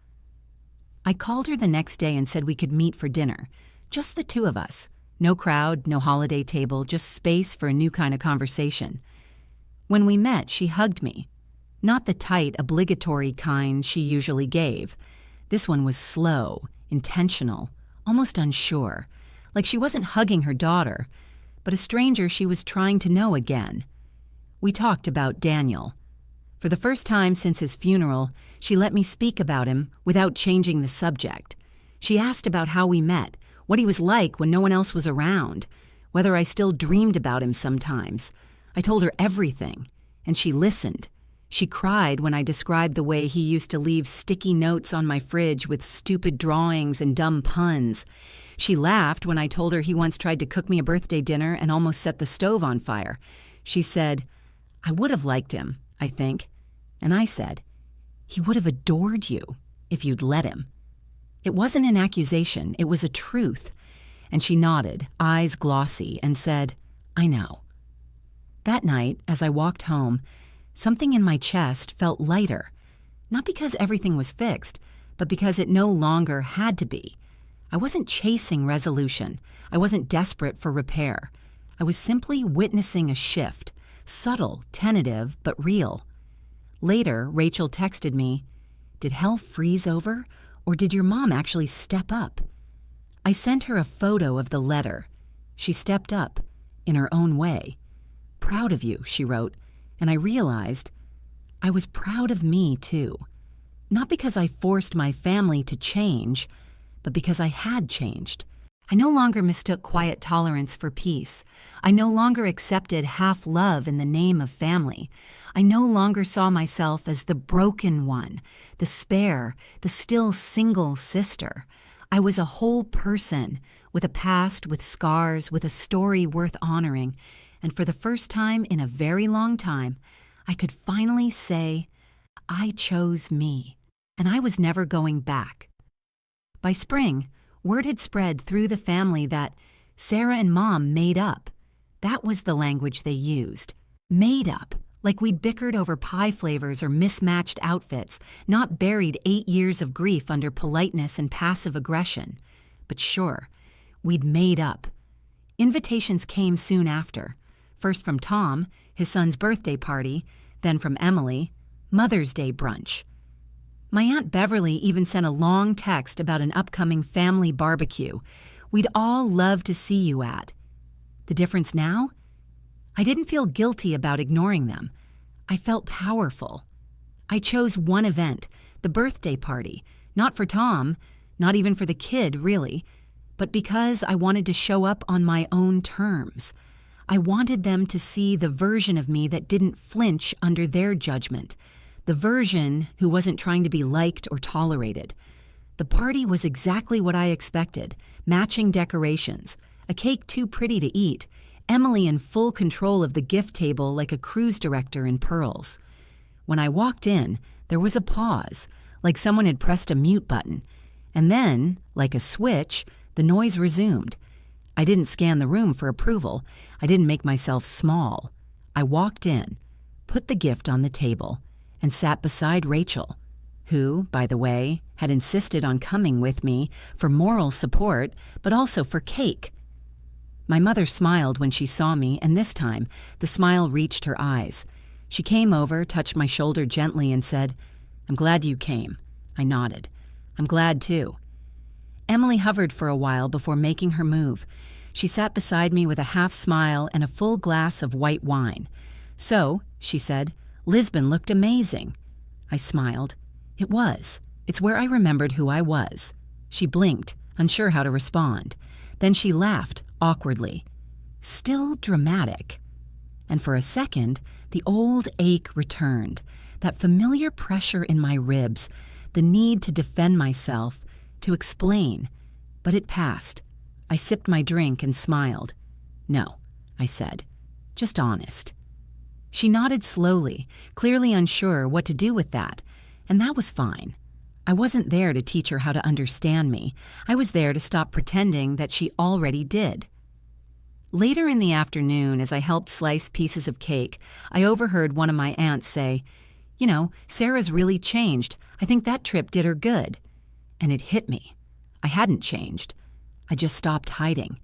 I called her the next day and said we could meet for dinner, just the 2 of us. No crowd, no holiday table, just space for a new kind of conversation. When we met, she hugged me. Not the tight, obligatory kind she usually gave. This one was slow, intentional, almost unsure, like she wasn't hugging her daughter, but a stranger she was trying to know again. We talked about Daniel. For the first time since his funeral, she let me speak about him without changing the subject. She asked about how we met, what he was like when no one else was around, whether I still dreamed about him sometimes. I told her everything, and she listened. She cried when I described the way he used to leave sticky notes on my fridge with stupid drawings and dumb puns. She laughed when I told her he once tried to cook me a birthday dinner and almost set the stove on fire. She said, "I would have liked him, I think." And I said, "He would have adored you if you'd let him." It wasn't an accusation, it was a truth. And she nodded, eyes glossy, and said, "I know." That night, as I walked home, something in my chest felt lighter, not because everything was fixed, but because it no longer had to be. I wasn't chasing resolution. I wasn't desperate for repair. I was simply witnessing a shift, subtle, tentative, but real. Later, Rachel texted me, "Did hell freeze over, or did your mom actually step up?" I sent her a photo of the letter. She stepped up, in her own way. "Proud of you," she wrote, and I realized I was proud of me too. Not because I forced my family to change, but because I had changed. I no longer mistook quiet tolerance for peace. I no longer accepted half love in the name of family. I no longer saw myself as the broken one, the spare, the still single sister. I was a whole person, with a past, with scars, with a story worth honoring. And for the first time in a very long time, I could finally say, I chose me, and I was never going back. By spring, word had spread through the family that Sarah and Mom made up. That was the language they used. Made up, like we'd bickered over pie flavors or mismatched outfits, not buried 8 years of grief under politeness and passive aggression. But sure, we'd made up. Invitations came soon after. First from Tom, his son's birthday party, then from Emily, Mother's Day brunch. My Aunt Beverly even sent a long text about an upcoming family barbecue we'd all love to see you at. The difference now? I didn't feel guilty about ignoring them. I felt powerful. I chose one event, the birthday party, not for Tom, not even for the kid, really, but because I wanted to show up on my own terms. I wanted them to see the version of me that didn't flinch under their judgment, the version who wasn't trying to be liked or tolerated. The party was exactly what I expected, matching decorations, a cake too pretty to eat, Emily in full control of the gift table like a cruise director in pearls. When I walked in, there was a pause, like someone had pressed a mute button, and then, like a switch, the noise resumed. I didn't scan the room for approval. I didn't make myself small. I walked in, put the gift on the table, and sat beside Rachel, who, by the way, had insisted on coming with me for moral support, but also for cake. My mother smiled when she saw me, and this time, the smile reached her eyes. She came over, touched my shoulder gently, and said, "I'm glad you came." I nodded. "I'm glad, too." Emily hovered for a while before making her move. She sat beside me with a half smile and a full glass of white wine. "So," she said, "Lisbon looked amazing." I smiled. It was. It's where I remembered who I was. She blinked, unsure how to respond. Then she laughed, awkwardly. Still dramatic. And for a second, the old ache returned, that familiar pressure in my ribs, the need to defend myself, to explain. But it passed. I sipped my drink and smiled. "No," I said. "Just honest." She nodded slowly, clearly unsure what to do with that, and that was fine. I wasn't there to teach her how to understand me. I was there to stop pretending that she already did. Later in the afternoon, as I helped slice pieces of cake, I overheard one of my aunts say, "You know, Sarah's really changed. I think that trip did her good." And it hit me. I hadn't changed. I just stopped hiding.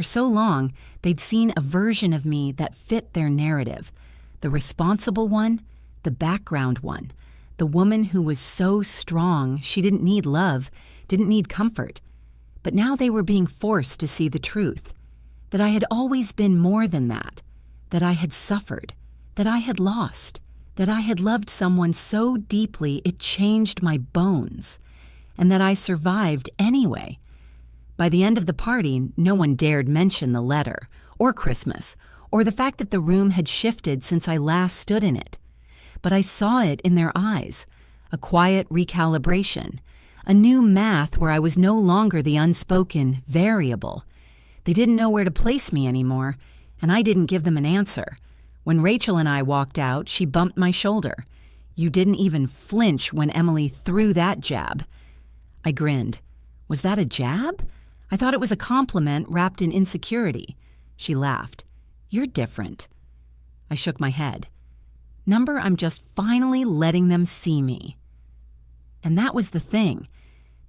For so long, they'd seen a version of me that fit their narrative. The responsible one, the background one, the woman who was so strong she didn't need love, didn't need comfort. But now they were being forced to see the truth, that I had always been more than that I had suffered, that I had lost, that I had loved someone so deeply it changed my bones, and that I survived anyway. By the end of the party, no one dared mention the letter, or Christmas, or the fact that the room had shifted since I last stood in it. But I saw it in their eyes, a quiet recalibration, a new math where I was no longer the unspoken variable. They didn't know where to place me anymore, and I didn't give them an answer. When Rachel and I walked out, she bumped my shoulder. "You didn't even flinch when Emily threw that jab." I grinned. "Was that a jab? I thought it was a compliment wrapped in insecurity." She laughed. "You're different." I shook my head. "Number, I'm just finally letting them see me." And that was the thing.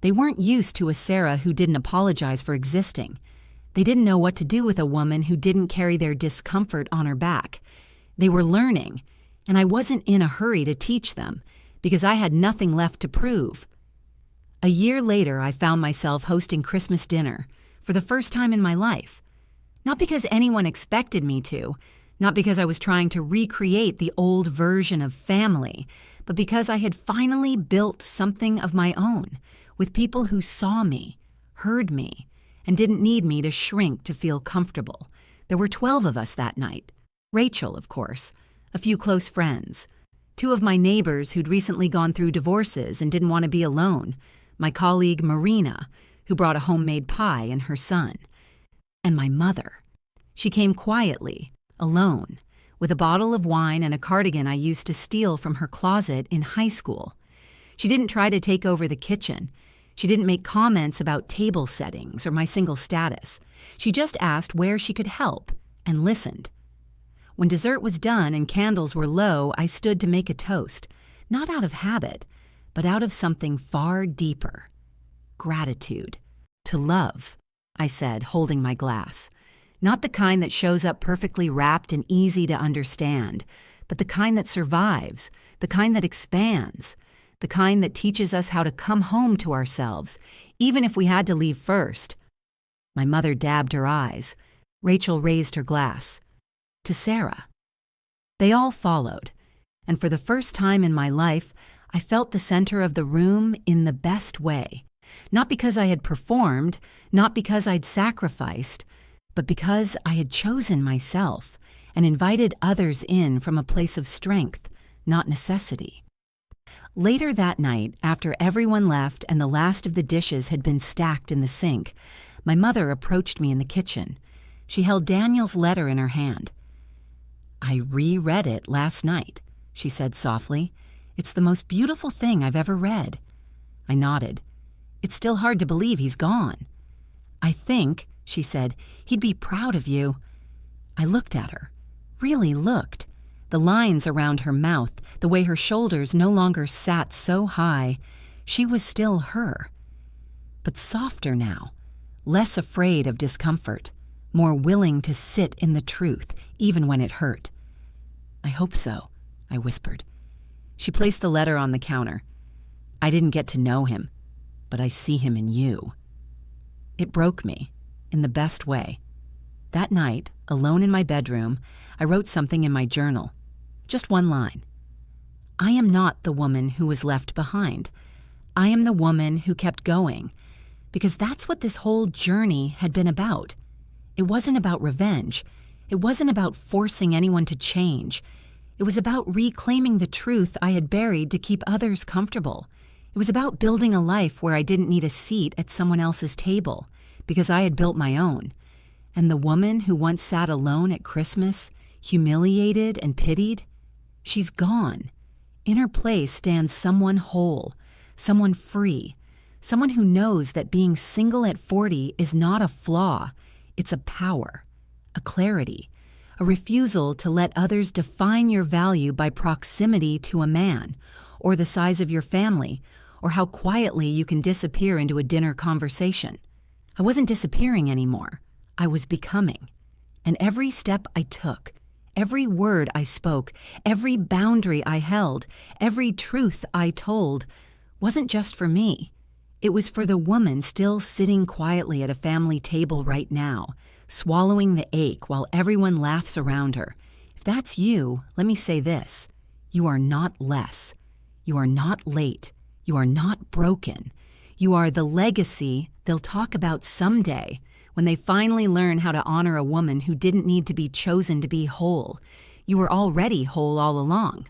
They weren't used to a Sarah who didn't apologize for existing. They didn't know what to do with a woman who didn't carry their discomfort on her back. They were learning, and I wasn't in a hurry to teach them, because I had nothing left to prove. A year later, I found myself hosting Christmas dinner, for the first time in my life. Not because anyone expected me to, not because I was trying to recreate the old version of family, but because I had finally built something of my own, with people who saw me, heard me, and didn't need me to shrink to feel comfortable. There were 12 of us that night. Rachel, of course, a few close friends, 2 of my neighbors who'd recently gone through divorces and didn't want to be alone, my colleague Marina, who brought a homemade pie, and her son, and my mother. She came quietly, alone, with a bottle of wine and a cardigan I used to steal from her closet in high school. She didn't try to take over the kitchen. She didn't make comments about table settings or my single status. She just asked where she could help and listened. When dessert was done and candles were low, I stood to make a toast, not out of habit, but out of something far deeper. Gratitude. To love, I said, holding my glass. Not the kind that shows up perfectly wrapped and easy to understand, but the kind that survives, the kind that expands, the kind that teaches us how to come home to ourselves, even if we had to leave first. My mother dabbed her eyes. Rachel raised her glass. To Sarah. They all followed, and for the first time in my life, I felt the center of the room in the best way. Not because I had performed, not because I'd sacrificed, but because I had chosen myself and invited others in from a place of strength, not necessity. Later that night, after everyone left and the last of the dishes had been stacked in the sink, my mother approached me in the kitchen. She held Daniel's letter in her hand. "I reread it last night," she said softly. "It's the most beautiful thing I've ever read." I nodded. "It's still hard to believe he's gone." "I think," she said, "he'd be proud of you." I looked at her, really looked. The lines around her mouth, the way her shoulders no longer sat so high, she was still her. But softer now, less afraid of discomfort, more willing to sit in the truth, even when it hurt. "I hope so," I whispered. She placed the letter on the counter. "I didn't get to know him, but I see him in you." It broke me, in the best way. That night, alone in my bedroom, I wrote something in my journal. Just one line. I am not the woman who was left behind. I am the woman who kept going, because that's what this whole journey had been about. It wasn't about revenge. It wasn't about forcing anyone to change. It was about reclaiming the truth I had buried to keep others comfortable. It was about building a life where I didn't need a seat at someone else's table, because I had built my own. And the woman who once sat alone at Christmas, humiliated and pitied, she's gone. In her place stands someone whole, someone free, someone who knows that being single at 40 is not a flaw, it's a power, a clarity, a refusal to let others define your value by proximity to a man, or the size of your family, or how quietly you can disappear into a dinner conversation. I wasn't disappearing anymore. I was becoming. And every step I took, every word I spoke, every boundary I held, every truth I told, wasn't just for me. It was for the woman still sitting quietly at a family table right now, swallowing the ache while everyone laughs around her. If that's you, let me say this. You are not less. You are not late. You are not broken. You are the legacy they'll talk about someday when they finally learn how to honor a woman who didn't need to be chosen to be whole. You were already whole all along.